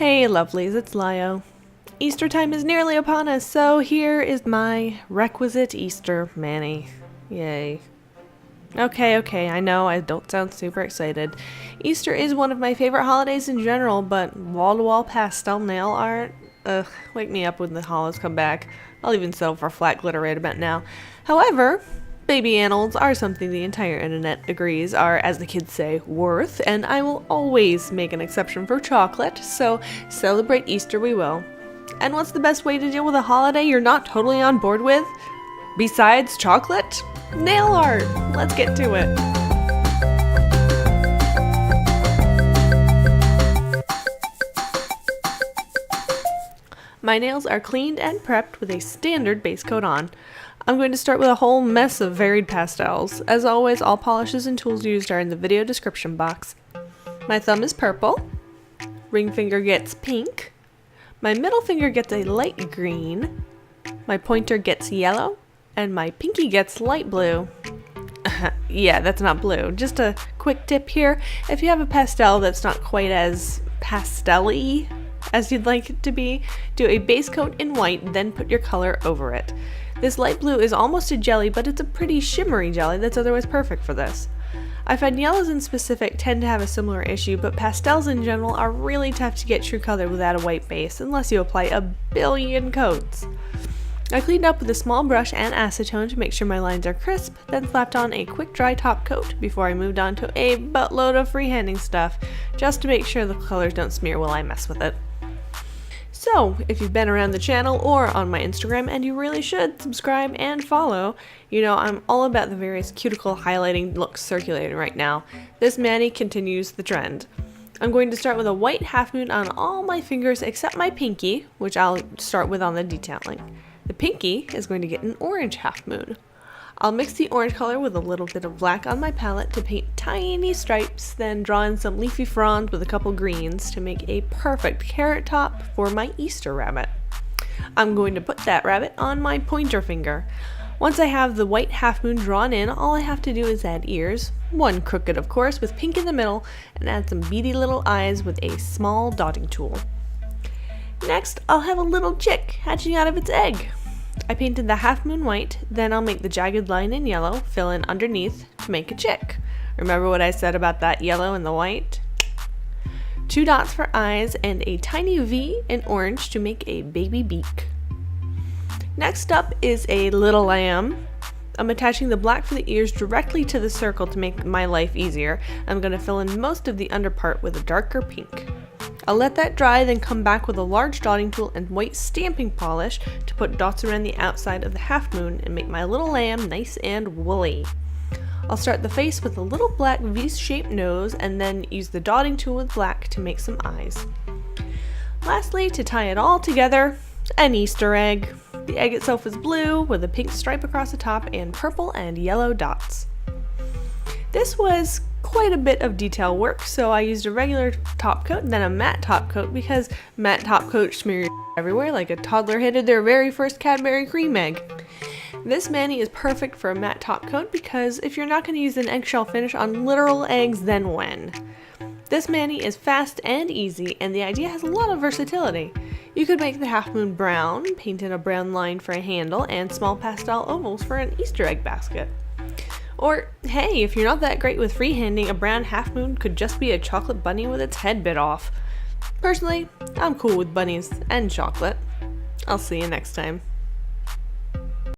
Hey lovelies, it's Lio. Easter time is nearly upon us, so here is my requisite Easter mani. Yay. Okay, I know I don't sound super excited. Easter is one of my favorite holidays in general, but wall-to-wall pastel nail art? Ugh, wake me up when the holidays come back. I'll even settle for flat glitter right about now. However, baby animals are something the entire internet agrees are, as the kids say, worth, and I will always make an exception for chocolate, so celebrate Easter we will. And what's the best way to deal with a holiday you're not totally on board with? Besides chocolate? Nail art! Let's get to it. My nails are cleaned and prepped with a standard base coat on. I'm going to start with a whole mess of varied pastels. As always, all polishes and tools used are in the video description box. My thumb is purple, ring finger gets pink, my middle finger gets a light green, my pointer gets yellow, and my pinky gets light blue. Yeah, that's not blue. Just a quick tip here, if you have a pastel that's not quite as pastel-y as you'd like it to be, do a base coat in white, then put your color over it. This light blue is almost a jelly, but it's a pretty shimmery jelly that's otherwise perfect for this. I find yellows in specific tend to have a similar issue, but pastels in general are really tough to get true color without a white base, unless you apply a billion coats. I cleaned up with a small brush and acetone to make sure my lines are crisp, then slapped on a quick dry top coat before I moved on to a buttload of freehanding stuff, just to make sure the colors don't smear while I mess with it. So, if you've been around the channel or on my Instagram, and you really should subscribe and follow, you know I'm all about the various cuticle highlighting looks circulating right now. This mani continues the trend. I'm going to start with a white half moon on all my fingers except my pinky, which I'll start with on the detailing. The pinky is going to get an orange half moon. I'll mix the orange color with a little bit of black on my palette to paint tiny stripes, then draw in some leafy fronds with a couple greens to make a perfect carrot top for my Easter rabbit. I'm going to put that rabbit on my pointer finger. Once I have the white half moon drawn in, all I have to do is add ears, one crooked of course with pink in the middle, and add some beady little eyes with a small dotting tool. Next, I'll have a little chick hatching out of its egg. I painted the half moon white, then I'll make the jagged line in yellow, fill in underneath to make a chick. Remember what I said about that yellow and the white? 2 dots for eyes and a tiny V in orange to make a baby beak. Next up is a little lamb. I'm attaching the black for the ears directly to the circle to make my life easier. I'm going to fill in most of the underpart with a darker pink. I'll let that dry, then come back with a large dotting tool and white stamping polish to put dots around the outside of the half moon and make my little lamb nice and woolly. I'll start the face with a little black V-shaped nose and then use the dotting tool with black to make some eyes. Lastly, to tie it all together, an Easter egg. The egg itself is blue with a pink stripe across the top and purple and yellow dots. This was quite a bit of detail work, so I used a regular top coat and then a matte top coat because matte top coats smear everywhere like a toddler handed their very first Cadbury cream egg. This mani is perfect for a matte top coat because if you're not going to use an eggshell finish on literal eggs, then when? This mani is fast and easy, and the idea has a lot of versatility. You could make the half moon brown, paint in a brown line for a handle, and small pastel ovals for an Easter egg basket. Or, hey, if you're not that great with freehanding, a brown half moon could just be a chocolate bunny with its head bit off. Personally, I'm cool with bunnies and chocolate. I'll see you next time.